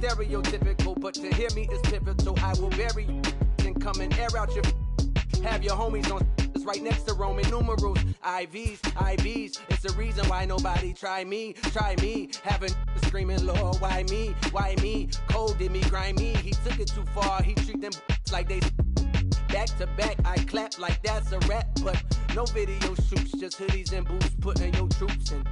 stereotypical, but to hear me is pivotal. I will bury you and come and air out your. Have your homies on right next to Roman numerals. IVs. It's the reason why nobody try me. Having screaming, Lord, why me? Cold did me, grimy. He took it too far. He treat them like they. Back to back, I clap like that's a rap, but no video shoots, just hoodies and boots, putting your troops in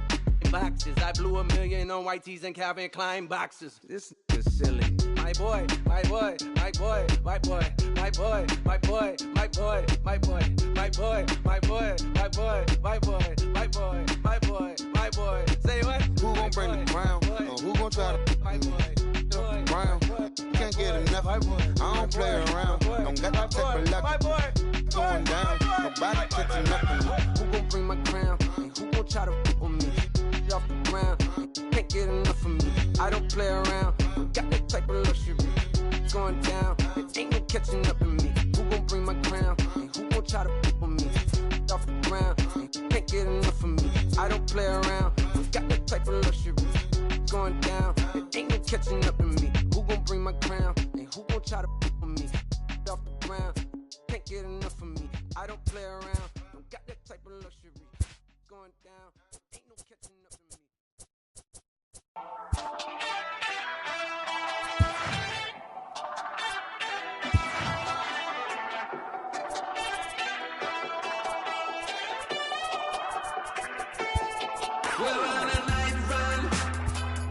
boxes. I blew $1 million on white tees and Calvin Klein boxes. This is silly. My boy. Say what? Who gon' bring the crown? Who gon' try to crown? Can't get enough. I don't play around. Don't got that type of luck. Going down. Nobody catching nothing. Who gon' bring my crown? And who gon' try to fuck with me? Off the ground. Can't get enough of me. I don't play around. Got that type of luxury. It's going down. It ain't no catching up in me. Who gon' bring my crown? And who gon' try to fuck with me? Off the ground. Can't get enough of me. I don't play around. Got that type of luxury. It's going down. It ain't no catching up in me. Who gon' bring my crown? And who gon' try to fuck with me? Off the ground. Can't get enough of me. I don't play around. Got that type of luxury. It's going down. Ain't no catching up in me. We're on a night run.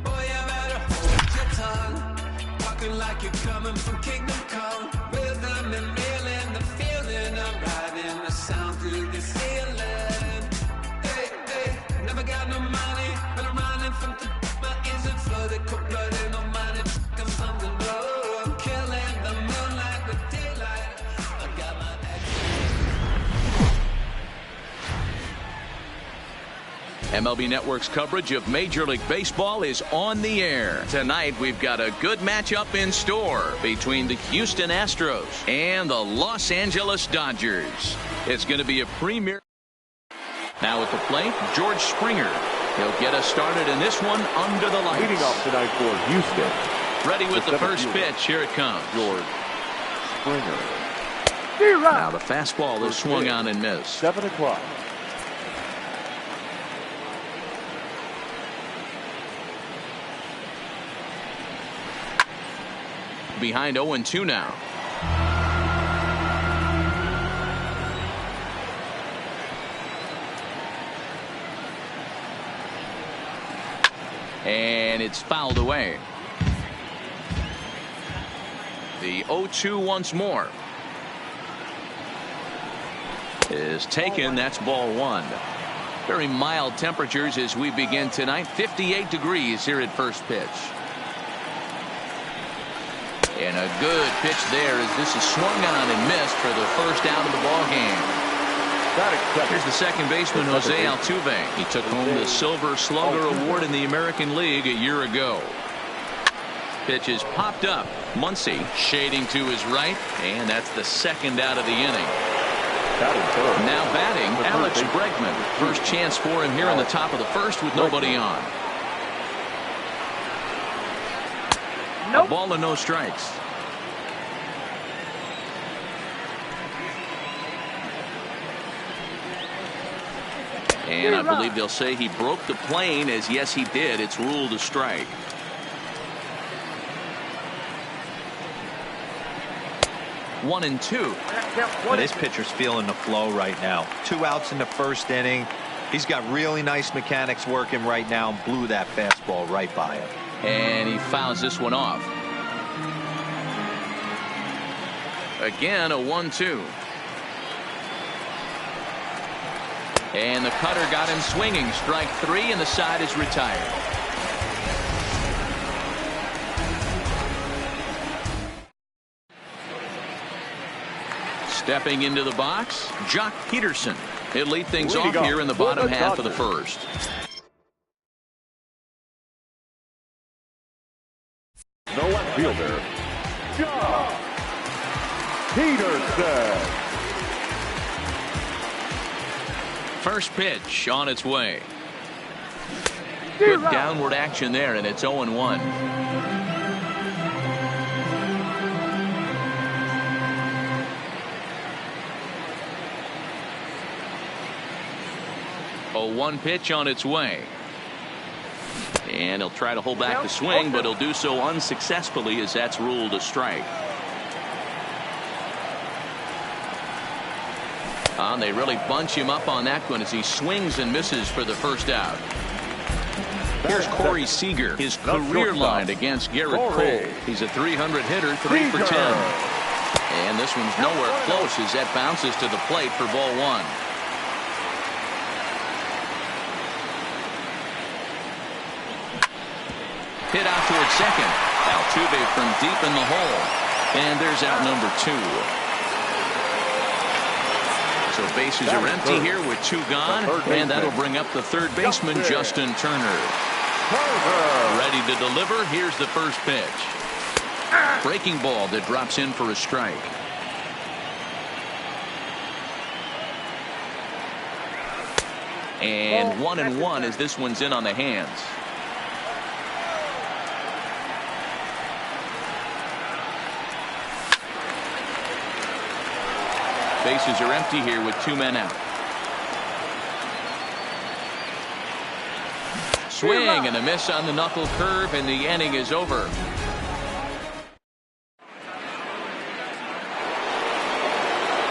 Boy, you better hold your tongue. Talking like you're coming from Kingdom Come. Rhythm and reeling, the feeling of riding the sound through the ceiling. Hey, never got no money, but I'm running from my ears and flooded, cold blooded, no money, I'm on the road. Killing the moonlight with daylight. I got my MLB Network's coverage of Major League Baseball is on the air. Tonight, we've got a good matchup in store between the Houston Astros and the Los Angeles Dodgers. It's going to be a premier. Now at the plate, George Springer. He'll get us started in this one under the lights. Leading off tonight for Houston. Ready with the first pitch. Here it comes. George Springer. Now the fastball is swung on and missed. 7 o'clock. Behind 0-2 now. And it's fouled away. The 0-2 once more is taken. That's ball one. Very mild temperatures as we begin tonight. 58 degrees here at first pitch. And a good pitch there as this is swung on and missed for the first out of the ball game. Here's the second baseman, Jose Altuve. He took home the Silver Slugger Award in the American League a year ago. Pitch is popped up. Muncy shading to his right, and that's the second out of the inning. Now batting, Alex Bregman. First chance for him here in the top of the first with nobody on. A ball and no strikes. And I believe they'll say he broke the plane, as yes he did. It's ruled a strike. One and two. This pitcher's feeling the flow right now. 2 outs in the first inning. He's got really nice mechanics working right now and blew that fastball right by him. And he fouls this one off. Again, a 1-2. And the cutter got him swinging. Strike three, and the side is retired. Stepping into the box, Jock Peterson. He'll lead things off here in the bottom half of the first. The left fielder, Jock Peterson. First pitch on its way. Good downward action there, and it's 0-1. 0-1 pitch on its way. And he'll try to hold back the swing, but he'll do so unsuccessfully as that's ruled a strike. They really bunch him up on that one as he swings and misses for the first out. Here's Corey Seager, his career line against Garrett Cole. He's a 300 hitter, 3 for 10. And this one's nowhere close as that bounces to the plate for ball 1. Hit out towards second. Altuve from deep in the hole. And there's out number 2. So bases are empty here with 2 gone, and that'll bring up the third baseman, Justin Turner. Ready to deliver. Here's the first pitch. Breaking ball that drops in for a strike. And 1-1 as this one's in on the hands. Bases are empty here with 2 men out. Swing and a miss on the knuckle curve, and the inning is over.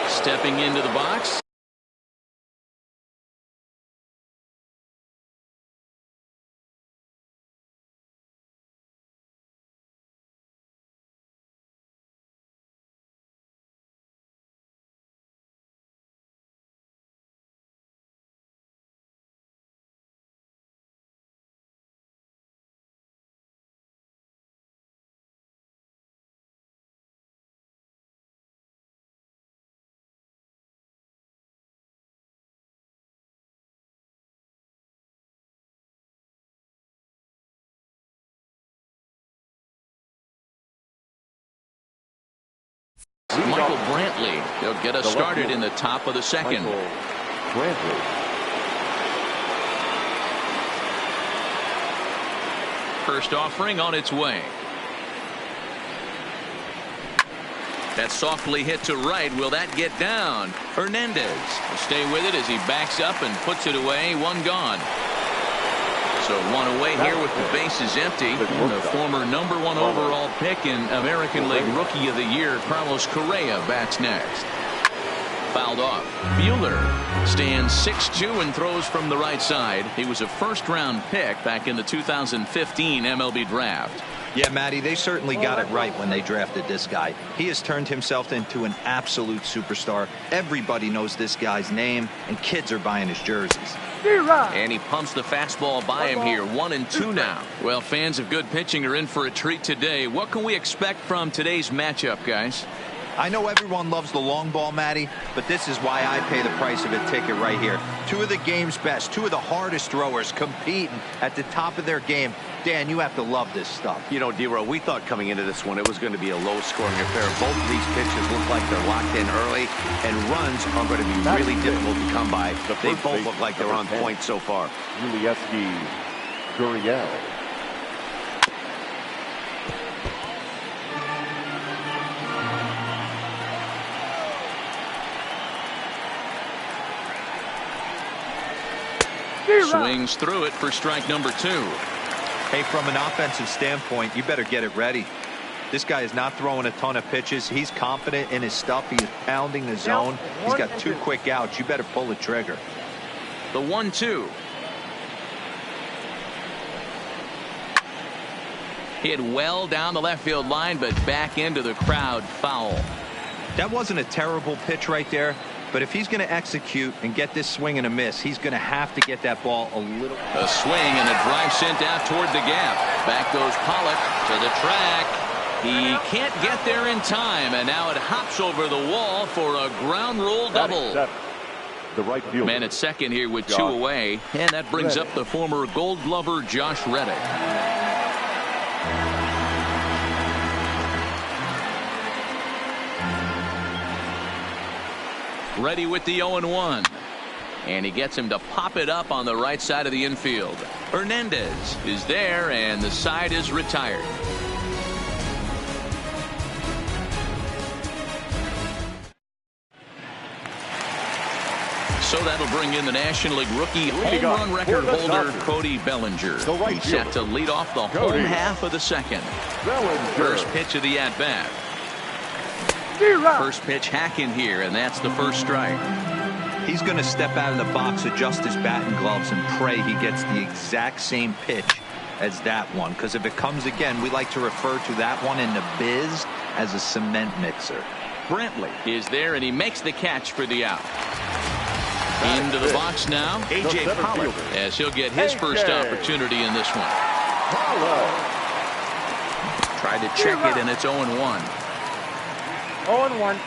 Stepping into the box. Michael Brantley. They'll get us started in the top of the second. First offering on its way. That's softly hit to right. Will that get down? Hernandez will stay with it as he backs up and puts it away. 1 gone. So 1 away here with the bases empty. The former #1 overall pick in American League Rookie of the Year, Carlos Correa, bats next. Fouled off. Buehler stands 6'2" and throws from the right side. He was a first-round pick back in the 2015 MLB draft. Yeah, Matty, they certainly got it right when they drafted this guy. He has turned himself into an absolute superstar. Everybody knows this guy's name, and kids are buying his jerseys. And he pumps the fastball by him here. 1-2 now. Well, fans of good pitching are in for a treat today. What can we expect from today's matchup, guys? I know everyone loves the long ball, Matty, but this is why I pay the price of a ticket right here. 2 of the game's best, 2 of the hardest throwers competing at the top of their game. Dan, you have to love this stuff. You know, D-Row, we thought coming into this one it was going to be a low-scoring affair. Both of these pitches look like they're locked in early, and runs are going to be really difficult to come by. They both look like they're on point so far. Yulieski Gurriel. Swings through it for strike number 2. Hey, from an offensive standpoint, you better get it ready. This guy is not throwing a ton of pitches. He's confident in his stuff. He's pounding the zone. He's got 2 quick outs. You better pull the trigger. The 1-2. Hit well down the left field line, but back into the crowd. Foul. That wasn't a terrible pitch right there. But if he's going to execute and get this swing and a miss, he's going to have to get that ball a little. A swing and a drive sent out toward the gap. Back goes Pollock to the track. He can't get there in time, and now it hops over the wall for a ground rule double. The right fielder. Man at second here with 2 away, and that brings up the former Gold Glover Josh Reddick. Ready with the 0-1. And he gets him to pop it up on the right side of the infield. Hernandez is there, and the side is retired. So that'll bring in the National League rookie home run record holder, Cody Bellinger. He's set to lead off the home half of the second. First pitch of the at-bat. First pitch hacking here, and that's the first strike. He's going to step out of the box, adjust his bat and gloves, and pray he gets the exact same pitch as that one. Because if it comes again, we like to refer to that one in the biz as a cement mixer. Brantley is there, and he makes the catch for the out. Into the box now, A.J. Pollock, as he'll get his first opportunity in this one. Tried to check it, and it's 0-1. 0-1.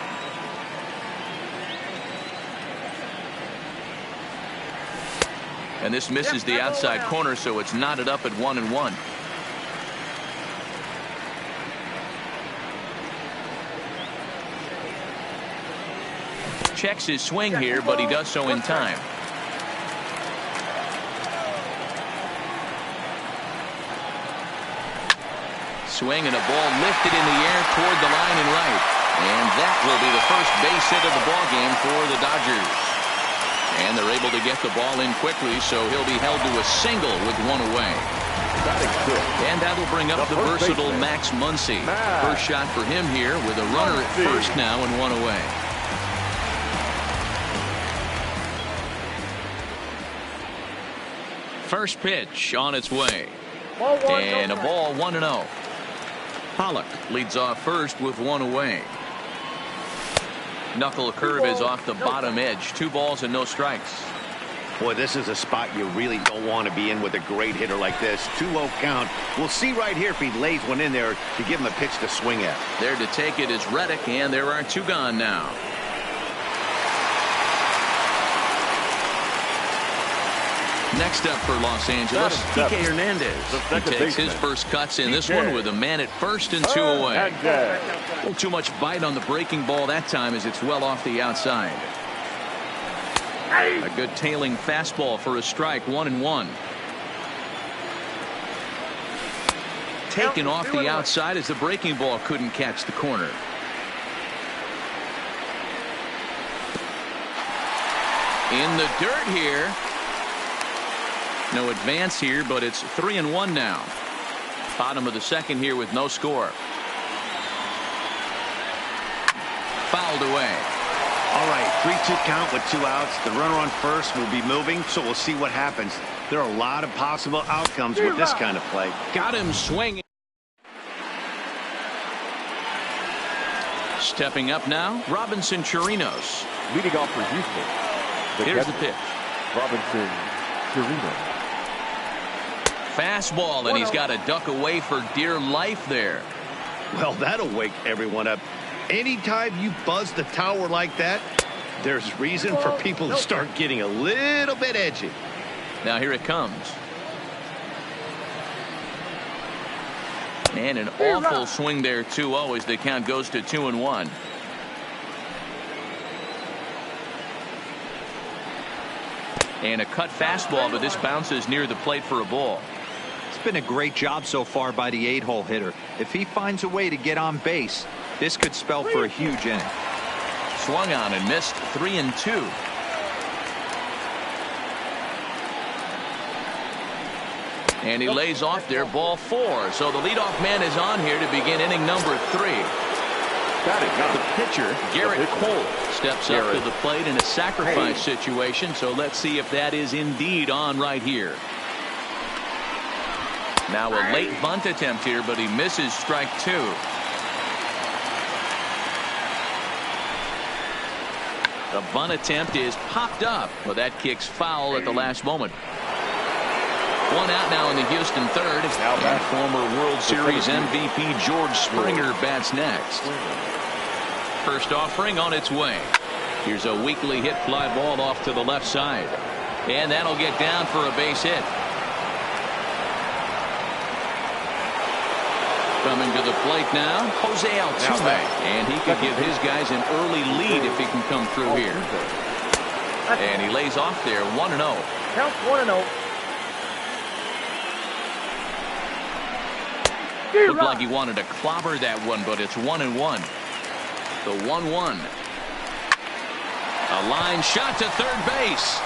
And this misses the outside corner, so it's knotted up at 1-1. Checks his swing here, but he does so in time. Swing and a ball lifted in the air toward the line and right. And that will be the first base hit of the ballgame for the Dodgers. And they're able to get the ball in quickly, so he'll be held to a single with one away. And that'll bring up the versatile Max Muncy. First shot for him here with a runner at first now and one away. First pitch on its way. And a ball 1-0. Pollock leads off first with one away. Knuckle curve is off the bottom edge. 2 balls and no strikes. Boy, this is a spot you really don't want to be in with a great hitter like this. 2-0 count. We'll see right here if he lays one in there to give him a pitch to swing at. There to take it is Reddick, and there are 2 gone now. Next up for Los Angeles, Kike Hernandez. He takes his first cuts in this one with a man at first and 2 away. A little too much bite on the breaking ball that time as it's well off the outside. A good tailing fastball for a strike, 1-1. Taken off the outside as the breaking ball couldn't catch the corner. In the dirt here. No advance here, but it's 3-1 now. Bottom of the second here with no score. Fouled away. All right, 3-2 count with 2 outs. The runner on first will be moving, so we'll see what happens. There are a lot of possible outcomes with this kind of play. Got him swinging. Stepping up now, Robinson Chirinos. Leading off for Houston. Here's the pitch. Robinson Chirinos. Fastball, and he's got to duck away for dear life there. Well, that'll wake everyone up. Anytime you buzz the tower like that, there's reason for people to start getting a little bit edgy. Now here it comes. And an awful swing there, 2-0, as the count goes to 2-1. And a cut fastball, but this bounces near the plate for a ball. It's been a great job so far by the 8-hole hitter. If he finds a way to get on base, this could spell for a huge inning. Swung on and missed, 3-2. And he lays off there, ball 4. So the leadoff man is on here to begin inning number 3. The pitcher, Garrett Cole, steps up to the plate in a sacrifice situation. So let's see if that is indeed on right here. Now a late bunt attempt here, but he misses strike 2. The bunt attempt is popped up, but that kicks foul at the last moment. 1 out now in the Houston third. And former World Series MVP George Springer bats next. First offering on its way. Here's a weakly hit fly ball off to the left side. And that'll get down for a base hit. Coming to the plate now, Jose Altuve. And he could give his guys an early lead if he can come through here. And he lays off there, 1-0. Count 1-0. Looked like he wanted to clobber that one, but it's 1-1. The 1-1. A line shot to third base.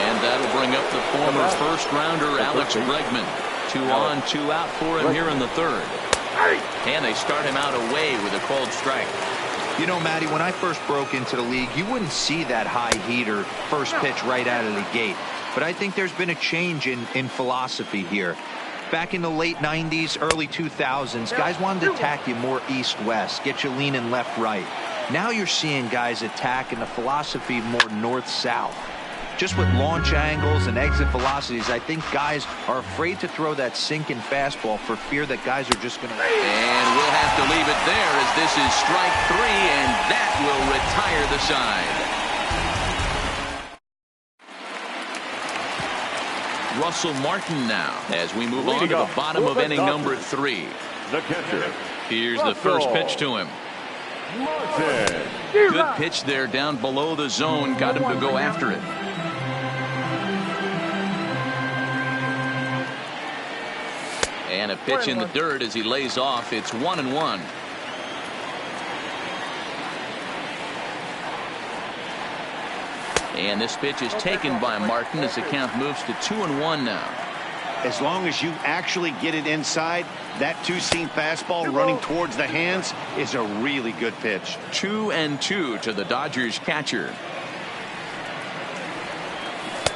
And that'll bring up the former first-rounder Alex Bregman. 2 on, 2 out for him here in the third. And they start him out away with a called strike. You know, Matty, when I first broke into the league, you wouldn't see that high heater first pitch right out of the gate. But I think there's been a change in philosophy here. Back in the late 90s, early 2000s, guys wanted to attack you more east-west, get you leaning left-right. Now you're seeing guys attack in the philosophy more north-south. Just with launch angles and exit velocities, I think guys are afraid to throw that sinking fastball for fear that guys are just going to... And we'll have to leave it there as this is strike 3, and that will retire the side. Russell Martin now as we move on to the bottom of inning number 3. The catcher. Here's the first pitch to him. Martin. Good pitch there down below the zone. Got him to go after it. And a pitch in the dirt as he lays off. It's 1-1. And this pitch is taken by Martin as the count moves to 2-1 now. As long as you actually get it inside, that two-seam fastball running towards the hands is a really good pitch. 2-2 to the Dodgers catcher.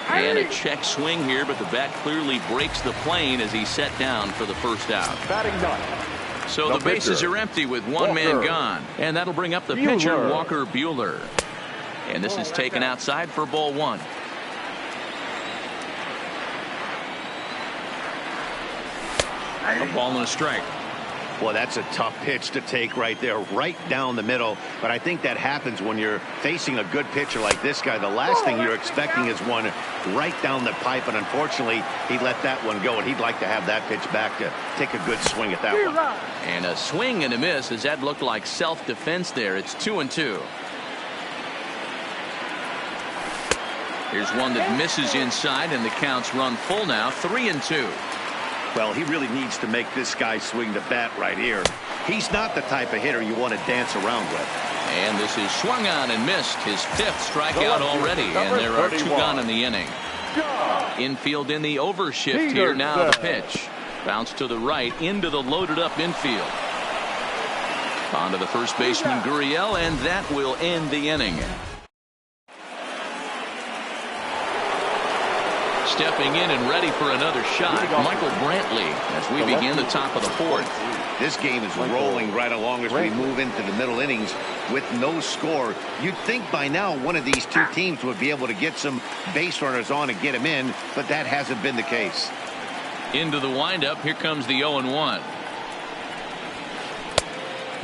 And a check swing here, but the bat clearly breaks the plane as he's set down for the first out. Batting ninth. So the bases are empty with one man gone. And that'll bring up the pitcher, Walker Buehler. And this is taken outside for ball 1. A ball and a strike. Well, that's a tough pitch to take right there, right down the middle. But I think that happens when you're facing a good pitcher like this guy. The last thing you're expecting is one right down the pipe. And unfortunately, he let that one go. And he'd like to have that pitch back to take a good swing at that one. And a swing and a miss as that looked like self-defense there. It's 2-2. Here's one that misses inside, and the count's run full now. 3-2. Well, he really needs to make this guy swing the bat right here. He's not the type of hitter you want to dance around with. And this is swung on and missed. His 5th strikeout already, and there are 2 gone in the inning. Infield in the overshift here now. The pitch bounced to the right into the loaded up infield. On to the first baseman Gurriel, and that will end the inning. Stepping in and ready for another shot, Michael Brantley, as we begin the top of the 4th. This game is rolling right along as we move into the middle innings with no score. You'd think by now one of these two teams would be able to get some base runners on and get them in, but that hasn't been the case. Into the windup, here comes the 0-1.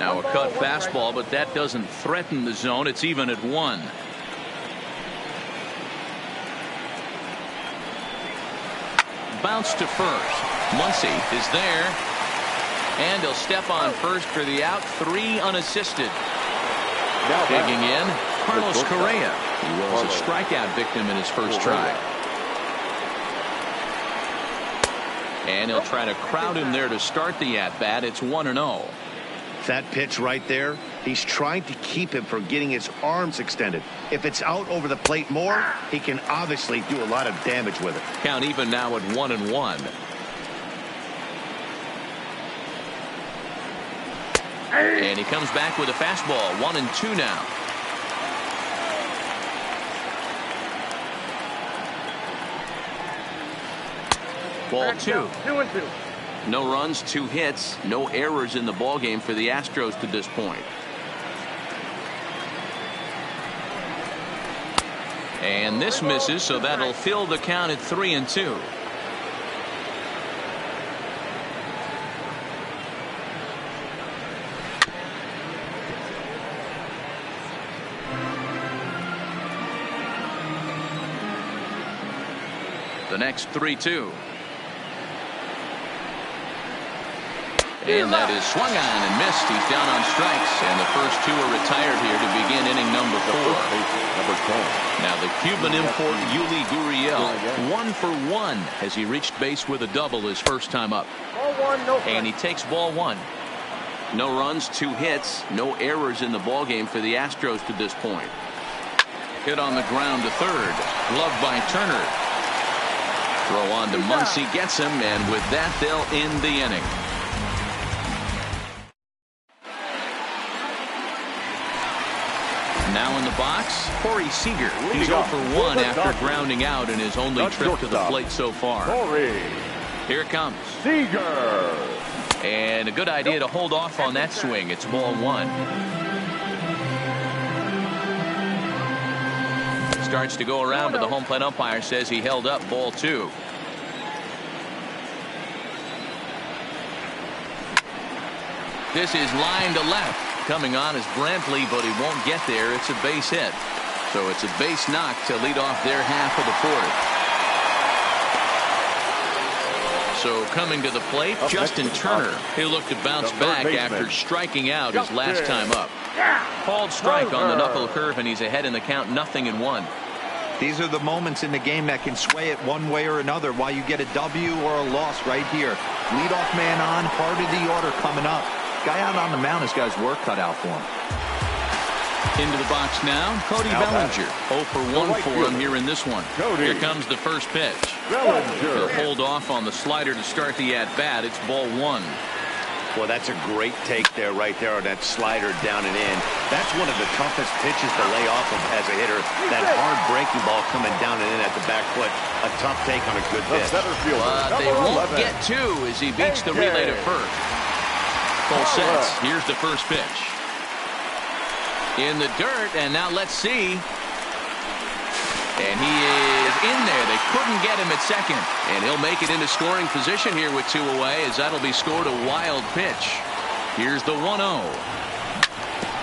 Now a cut fastball, but that doesn't threaten the zone. It's even at 1. Bounce to first. Muncy is there, and he'll step on first for the out. 3 unassisted. Digging in, Carlos Correa. He was a strikeout victim in his first try. And he'll try to crowd him there to start the at-bat. It's 1-0. That pitch right there, he's trying to keep him from getting his arms extended. If it's out over the plate more, he can obviously do a lot of damage with it. Count even now at 1-1. And he comes back with a fastball. 1-2 now. Ball 2. 2-2. No runs, 2 hits, no errors in the ballgame for the Astros to this point. And this misses, so that'll fill the count at 3-2. The next 3-2. And that is swung on and missed. He's down on strikes, and the first 2 are retired here to begin inning number 4. Now the Cuban import Yuli Gurriel, 1 for 1 as he reached base with a double his first time up. Ball 1, no. And he takes ball 1. No runs, 2 hits, no errors in the ballgame for the Astros to this point. Hit on the ground to third. Gloved by Turner. Throw on to Muncy, gets him, and with that they'll end the inning. Now in the box, Corey Seager. He's 0 for 1 after grounding out in his only trip to the plate so far. Here it comes. Seager. And a good idea to hold off on that swing. It's ball 1. Starts to go around, but the home plate umpire says he held up ball 2. This is line to left. Coming on is Brantley, but he won't get there. It's a base hit. So it's a base knock to lead off their half of the 4th. So coming to the plate, Justin Turner. He'll look to bounce back after striking out his last time up. Called strike on the knuckle curve, and he's ahead in the count, 0-1. These are the moments in the game that can sway it one way or another, why you get a W or a loss right here. Leadoff man on, heart of the order coming up. Guy out on the mound has got his work cut out for him. Into the box now, Cody Bellinger. 0 for 1 for him here in this one. Here comes the first pitch. He'll hold off on the slider to start the at-bat. It's ball 1. Well, that's a great take there, right there, on that slider down and in. That's one of the toughest pitches to lay off of as a hitter. That hard breaking ball coming down and in at the back foot. A tough take on a good pitch. But they won't get 2 as he beats the relay to first. Full sets. Here's the first pitch. In the dirt, and now let's see. And he is in there. They couldn't get him at second. And he'll make it into scoring position here with 2 away, as that'll be scored a wild pitch. Here's the 1-0.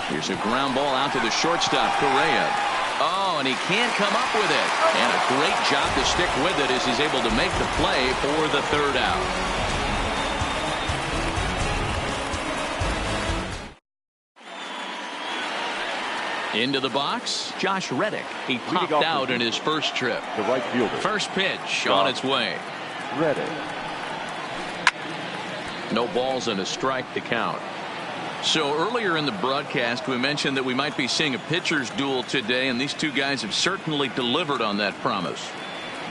Here's a ground ball out to the shortstop, Correa. Oh, and he can't come up with it. And a great job to stick with it as he's able to make the play for the 3rd out. Into the box, Josh Reddick. He popped out in his first trip. The right fielder. First pitch on its way. Reddick. No balls and a strike to count. So earlier in the broadcast, we mentioned that we might be seeing a pitcher's duel today, and these 2 guys have certainly delivered on that promise.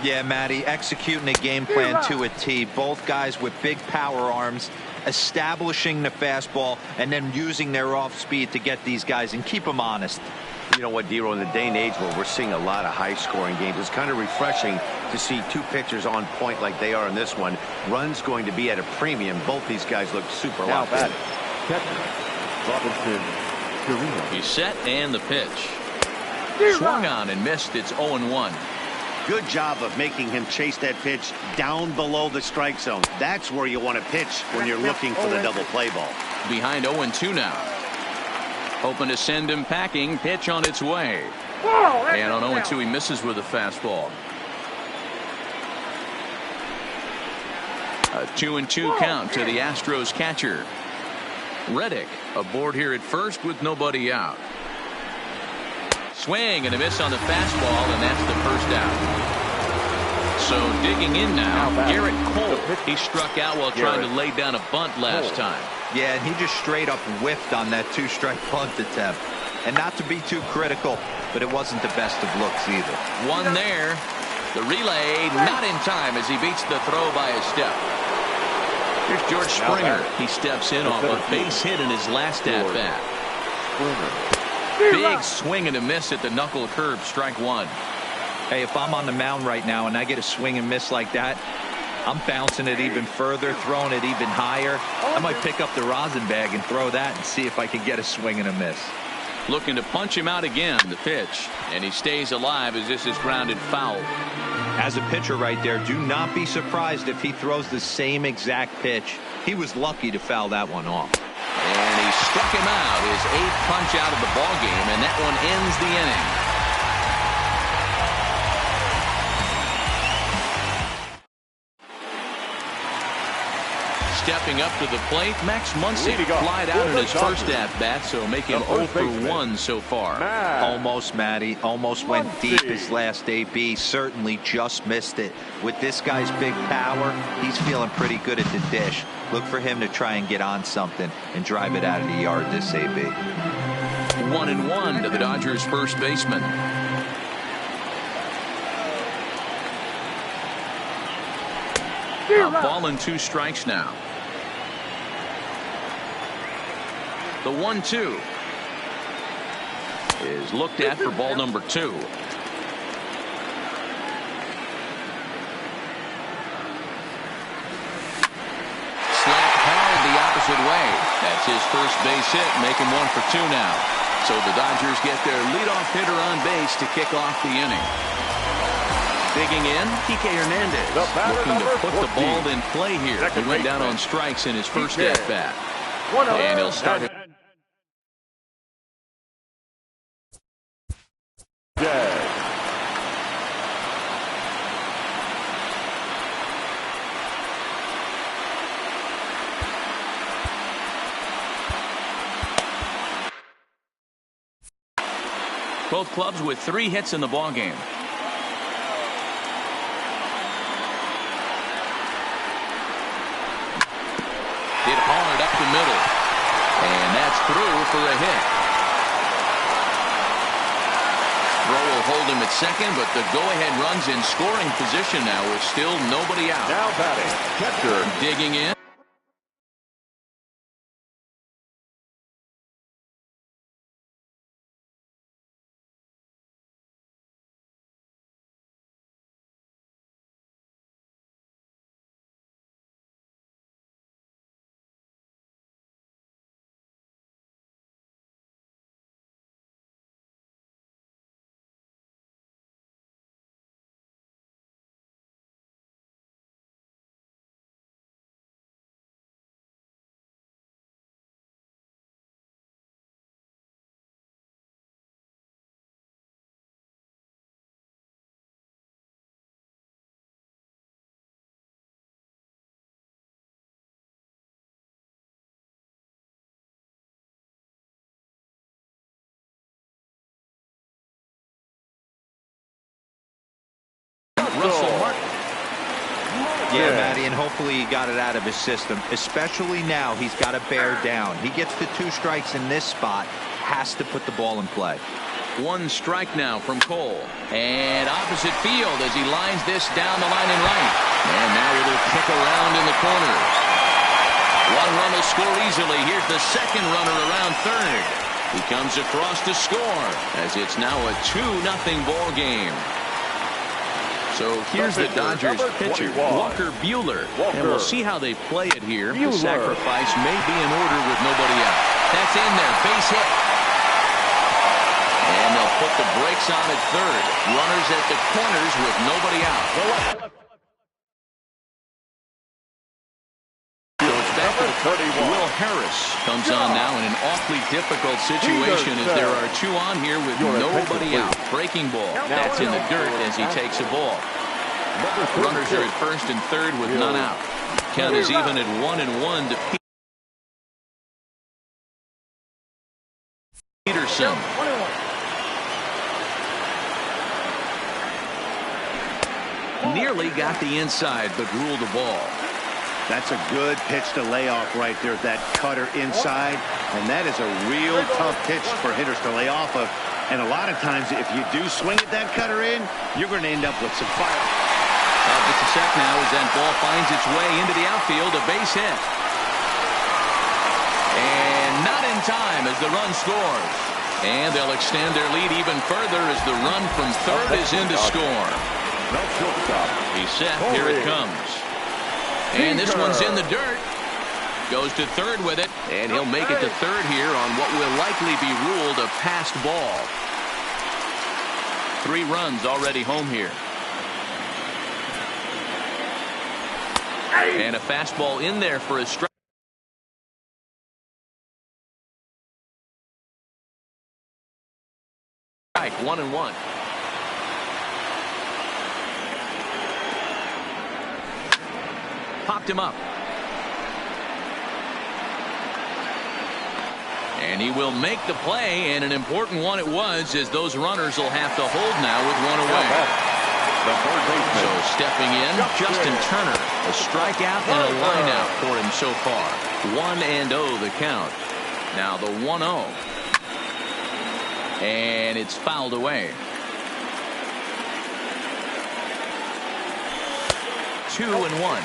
Yeah, Matty, executing a game plan to a T. Both guys with big power arms, establishing the fastball, and then using their off speed to get these guys and keep them honest. You know what, Dero, in the day and age where we're seeing a lot of high-scoring games, it's kind of refreshing to see 2 pitchers on point like they are in this one. Runs going to be at a premium. Both these guys look super locked in. He's set, and the pitch. Swung on and missed. It's 0-1. Good job of making him chase that pitch down below the strike zone. That's where you want to pitch when you're looking for the double play ball. Behind 0-2 now. Hoping to send him packing. Pitch on its way. And on 0-2 he misses with a fastball. A 2-2 count to the Astros catcher. Reddick aboard here at first with nobody out. Swing and a miss on the fastball, and that's the first out. So digging in now, Garrett Cole. He struck out while trying to lay down a bunt last time. Yeah, and he just straight up whiffed on that 2-strike bunt attempt. And not to be too critical, but it wasn't the best of looks either. One there. The relay not in time as he beats the throw by a step. Here's George Springer. He steps in off a base hit in his last at-bat. Big swing and a miss at the knuckle curve, strike 1. Hey, if I'm on the mound right now and I get a swing and miss like that, I'm bouncing it even further, throwing it even higher. I might pick up the rosin bag and throw that and see if I can get a swing and a miss. Looking to punch him out again, the pitch. And he stays alive as this is grounded foul. As a pitcher right there, do not be surprised if he throws the same exact pitch. He was lucky to foul that one off. And he struck him out, his 8th punch out of the ballgame, and that one ends the inning. stepping up to the plate. Max Muncy flied out in his first at-bat, so make him 0 for 1 so far. Almost, Matty. Almost went deep his last AB. Certainly just missed it. With this guy's big power, he's feeling pretty good at the dish. Look for him to try and get on something and drive it out of the yard this AB. 1-1 to the Dodgers' first baseman. A ball and 2 strikes now. The 1-2 is looked at for ball number 2. Way. That's his first base hit, making 1 for 2 now. So the Dodgers get their leadoff hitter on base to kick off the inning. Digging in, Kike Hernandez, looking to put the ball in play here. He went down on strikes in his first at-bat. And he'll start it. 12 clubs with 3 hits in the ballgame. Hit hard up the middle. And that's through for a hit. Throw will hold him at second, but the go-ahead run's in scoring position now with still nobody out. Now batting, catcher. Digging in. Yeah, Matty, and hopefully he got it out of his system. Especially now, he's got to bear down. He gets the 2 strikes in this spot, has to put the ball in play. 1 strike now from Cole. And opposite field as he lines this down the line in right. And now it'll kick around in the corner. 1 run will score easily. Here's the second runner around third. He comes across to score as it's now a 2-0 ball game. So here's the Dodgers pitcher, Walker Buehler. And we'll see how they play it here. The sacrifice may be in order with nobody out. That's in there. Base hit. And they'll put the brakes on at third. Runners at the corners with nobody out. So it's back to Will Harris comes on now in an awfully difficult situation as there are 2 on here with nobody out. Breaking ball. That's in the dirt as he takes a ball. Runners are at first and third with none out. Count is even at 1-1 to Peterson. Nearly got the inside, but ruled the ball. That's a good pitch to lay off right there, that cutter inside. And that is a real tough pitch for hitters to lay off of. And a lot of times, if you do swing at that cutter in, you're going to end up with some fire. Just a sec now as that ball finds its way into the outfield, a base hit. And not in time as the run scores. And they'll extend their lead even further as the run from third is in to score. He's set. Here it comes. And this one's in the dirt. Goes to third with it. And he'll make it to third here on what will likely be ruled a passed ball. 3 runs already home here. And a fastball in there for a strike. Strike, 1-1. Popped him up. And he will make the play, and an important one it was, as those runners will have to hold now with one away. So stepping in, Justin Turner, a strikeout and a lineout for him so far. 1-0 the count. Now the 1-0. And it's fouled away. 2-1.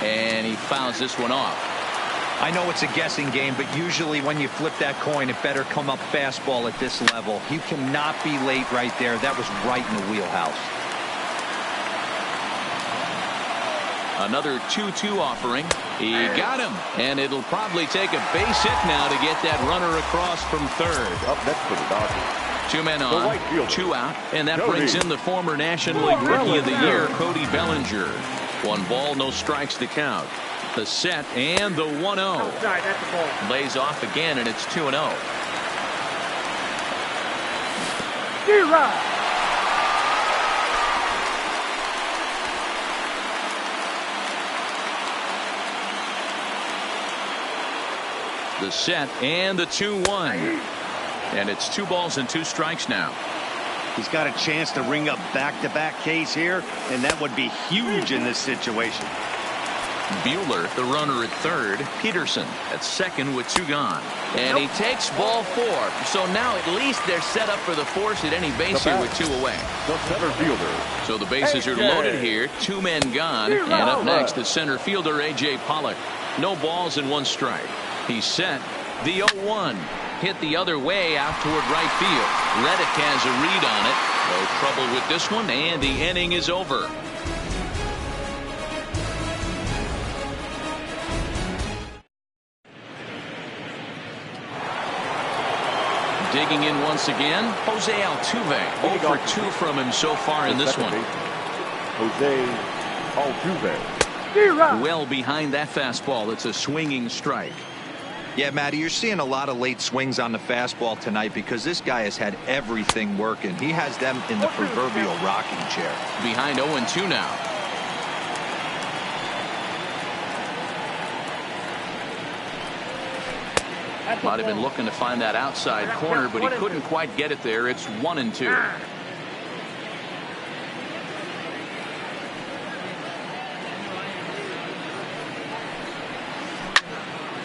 And he fouls this one off. I know it's a guessing game, but usually when you flip that coin, it better come up fastball at this level. You cannot be late right there. That was right in the wheelhouse. Another 2-2 offering. He got him, and it'll probably take a base hit now to get that runner across from third. Up next for the Dodgers. 2 men on, 2 out, and that brings in the former National League Rookie of the Year, Cody Bellinger. 1 ball, no strikes to count. The set and the 1-0. Lays off again, and it's 2-0. The set and the 2-1. And it's 2 balls and 2 strikes now. He's got a chance to ring up back-to-back Ks here, and that would be huge in this situation. Buehler, the runner at third. Peterson at second with 2 gone. And he takes ball 4. So now at least they're set up for the force at any base here with 2 away. The center fielder. So the bases are loaded here. 2 men gone. And up next, the center fielder, A.J. Pollock. No balls and 1 strike. He's set. The 0-1. Hit the other way out toward right field. Reddick has a read on it. No trouble with this one, and the inning is over. Digging in once again, Jose Altuve. 0 for 2 from him so far in this one. Jose Altuve. Well behind that fastball. It's a swinging strike. Yeah, Matty, you're seeing a lot of late swings on the fastball tonight because this guy has had everything working. He has them in the proverbial rocking chair. Behind 0-2 now. Might have been looking to find that outside corner, but he couldn't quite get it there. It's 1-2.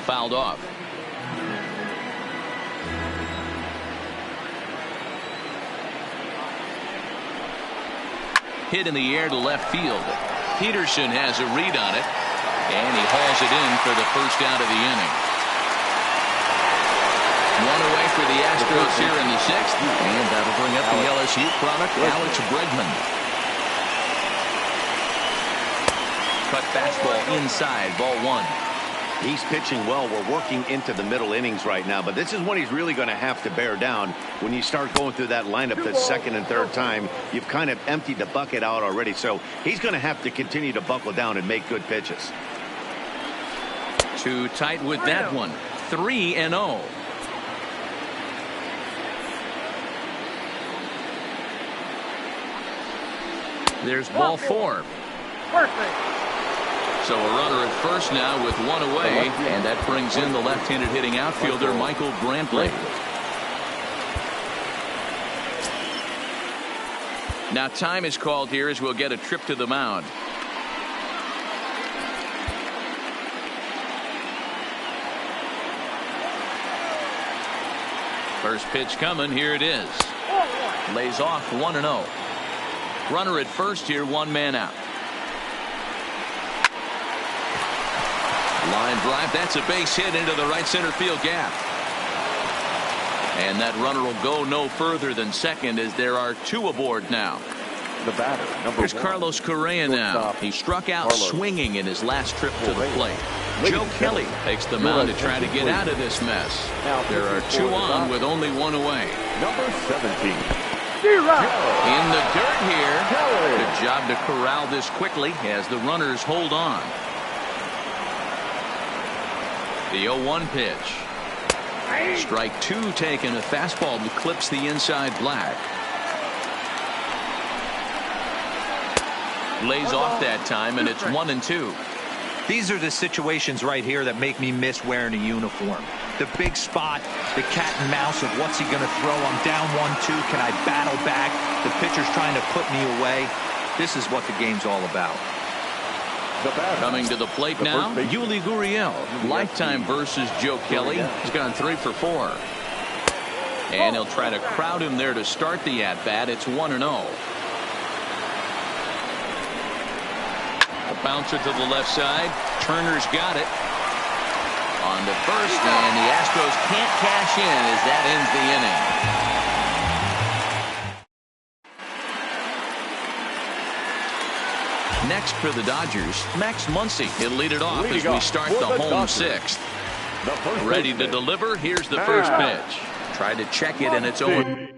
Fouled off. Hit in the air to left field. Peterson has a read on it, and he hauls it in for the first out of the inning. 1 away for the Astros here in the 6th, and that'll bring up the LSU product, Alex Bregman. Cut fastball inside, ball 1. He's pitching well. We're working into the middle innings right now, but this is when he's really going to have to bear down. When you start going through that lineup the second and third time, you've kind of emptied the bucket out already, so he's going to have to continue to buckle down and make good pitches. Too tight with that one. 3-0. There's ball 4. So a runner at first now with 1 away, and that brings in the left-handed hitting outfielder Michael Brantley. Now time is called here as we'll get a trip to the mound. First pitch coming. Here it is. Lays off 1-0. Runner at first here, 1 man out. Line drive. That's a base hit into the right center field gap. And that runner will go no further than second as there are 2 aboard now. The batter, number Here's 1. Carlos Correa now. He struck out swinging in his last trip to the plate. Joe Kelly takes the mound to try to get out of this mess. There are 2 on with only 1 away. Number 17. In the dirt here. Good job to corral this quickly as the runners hold on. The 0-1 pitch. Strike 2 taken. A fastball that clips the inside black. Lays off that time, and it's 1-2. These are the situations right here that make me miss wearing a uniform. The big spot, the cat and mouse of what's he going to throw. I'm down 1-2. Can I battle back? The pitcher's trying to put me away. This is what the game's all about. Coming to the plate now, Yuli Gurriel. Lifetime versus Joe Kelly. He's gone 3 for 4. And he'll try to crowd him there to start the at-bat. It's 1-0. A bouncer to the left side. Turner's got it. On to first, and the Astros can't cash in as that ends the inning. Next for the Dodgers, Max Muncy. He'll lead it off as we start the home 6th. Ready to deliver. Here's the first pitch. Tried to check it, and it's over.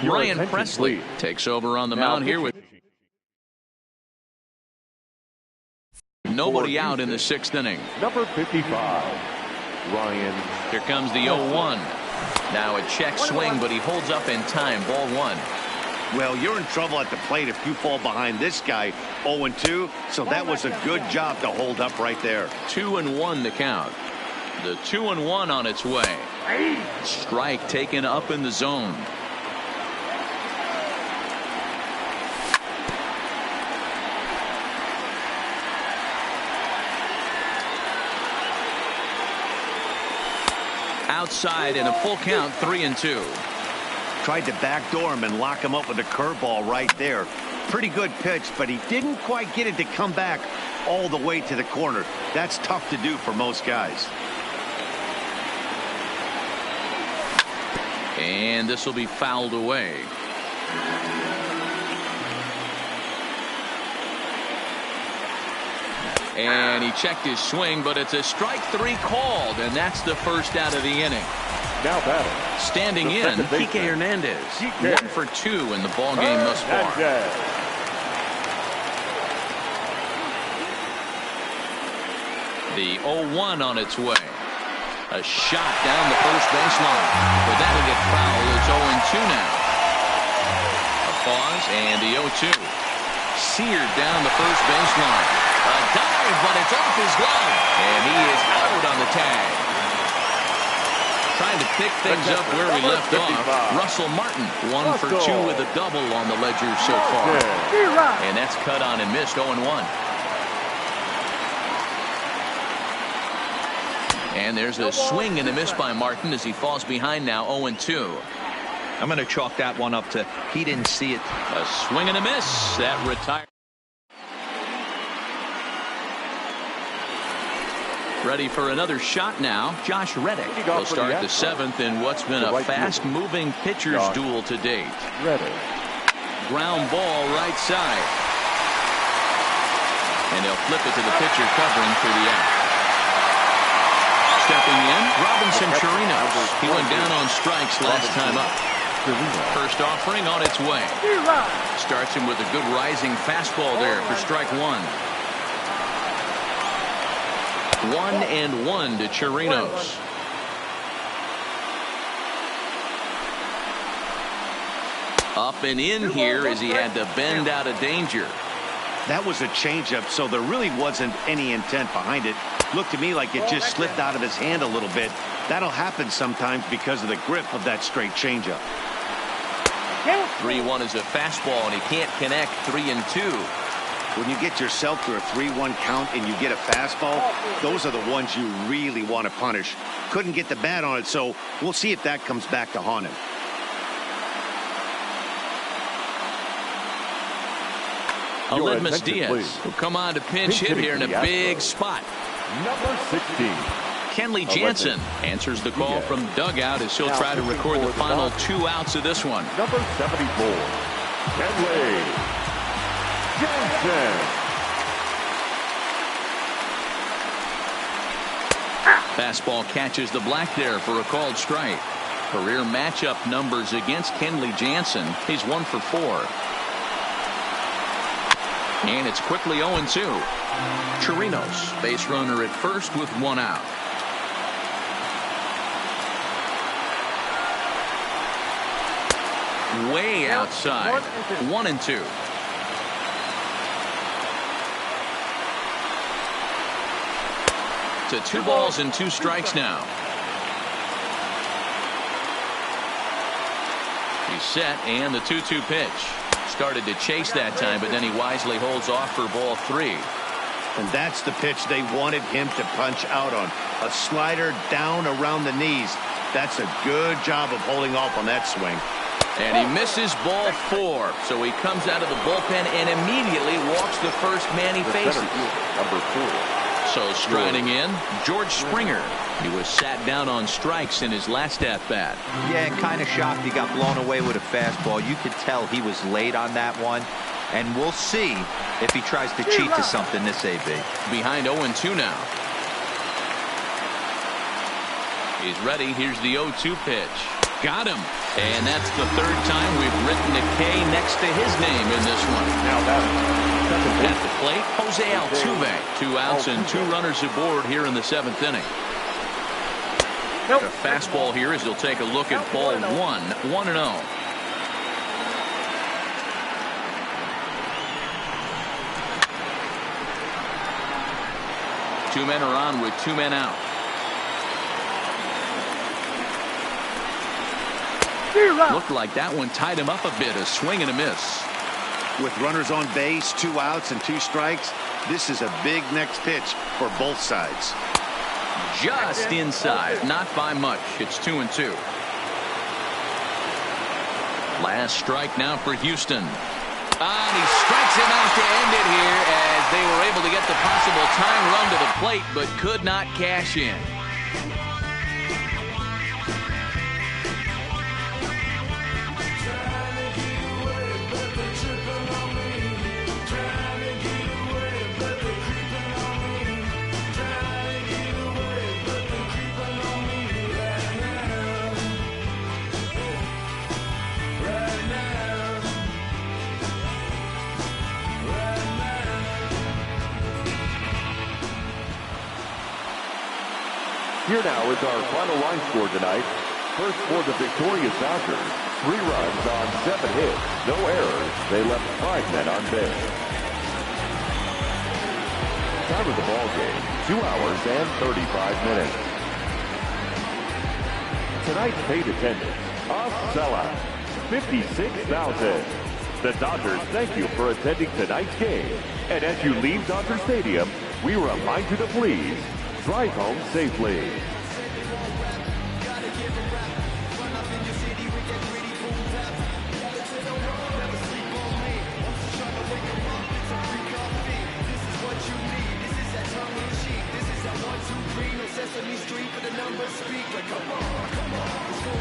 Ryan Presley takes over on the mound here with nobody out in the 6th inning. Number 55, Ryan. Here comes the 0-1. Now a check swing, but he holds up in time. Ball 1. Well, you're in trouble at the plate if you fall behind this guy 0-2. So that was a good job to hold up right there. 2-1 the count. The 2-1 on its way. Strike taken up in the zone. Outside in a full count, 3-2. Tried to backdoor him and lock him up with a curveball right there. Pretty good pitch, but he didn't quite get it to come back all the way to the corner. That's tough to do for most guys. And this will be fouled away. And he checked his swing, but it's a strike 3 called, and that's the first out of the inning. Now batting. Standing in, Kike Hernandez. 1 for 2 in the ball game thus far. The 0-1 on its way. A shot down the first baseline, but that'll get fouled. It's 0-2 now. A pause and the 0-2. Seared down the first baseline. A dive, but it's off his glove, and he is out on the tag. Trying to pick things up where we left off. Russell Martin, 1 for 2 with a double on the ledger so far. And that's cut on and missed, 0-1. And there's a swing and a miss by Martin as he falls behind now, 0-2. I'm going to chalk that one up to he didn't see it. A swing and a miss. That retired. Ready for another shot now. Josh Reddick will start the 7th in what's been a fast-moving pitcher's duel to date. Ground ball right side. And they'll flip it to the pitcher covering for the out. Stepping in, Robinson Chirinos. He went down on strikes last time up. First offering on its way. Starts him with a good rising fastball there for strike 1. 1-1 to Chirinos. Up and in here as he had to bend out of danger. That was a changeup, so there really wasn't any intent behind it. Looked to me like it just slipped out of his hand a little bit. That'll happen sometimes because of the grip of that straight changeup. 3-1 is a fastball, and he can't connect. 3-2. When you get yourself to a 3-1 count and you get a fastball, those are the ones you really want to punish. Couldn't get the bat on it, so we'll see if that comes back to haunt him. Aledmus Diaz will come on to pinch hit here in a big spot. Number 16. Kenley Jansen answers the call from dugout as he'll try to record the final 2 outs of this one. Number 74. Kenley Jansen. Fastball catches the black there for a called strike. Career matchup numbers against Kenley Jansen. He's 1 for 4. And it's quickly 0-2. Chirinos, base runner at first with 1 out. way outside. 1-2. To 2 balls and 2 strikes now. He's set, and the 2-2 pitch. Started to chase that time, but then he wisely holds off for ball 3. And that's the pitch they wanted him to punch out on. A slider down around the knees. That's a good job of holding off on that swing. And he misses ball 4. So he comes out of the bullpen and immediately walks the first man he faces. Number 4. So striding in, George Springer. He was sat down on strikes in his last at-bat. Yeah, kind of shocked he got blown away with a fastball. You could tell he was late on that one. And we'll see if he tries to cheat to something this AB. Behind 0-2 now. He's ready. Here's the 0-2 pitch. Got him. And that's the 3rd time we've written a K next to his name in this one. Now batting. At the plate, Jose Altuve. 2 outs and 2 runners aboard here in the 7th inning. A fastball here as he'll take a look at ball 1. 1-0. Two men are on with 2 men out. Looked like that one tied him up a bit. A swing and a miss. With runners on base, 2 outs and 2 strikes, this is a big next pitch for both sides. Just inside, not by much. It's 2-2. Last strike now for Houston. And he strikes him out to end it here as they were able to get the possible tying run to the plate, but could not cash in. Here now is our final line score tonight. First for the victorious Dodgers, 3 runs on 7 hits, no errors. They left 5 men on base. Time of the ball game, 2 hours and 35 minutes. Tonight's paid attendance, a sellout, 56,000. The Dodgers thank you for attending tonight's game. And as you leave Dodger Stadium, we remind you to please drive home safely. Sesame Street, but the numbers speak. Like, come on, come on.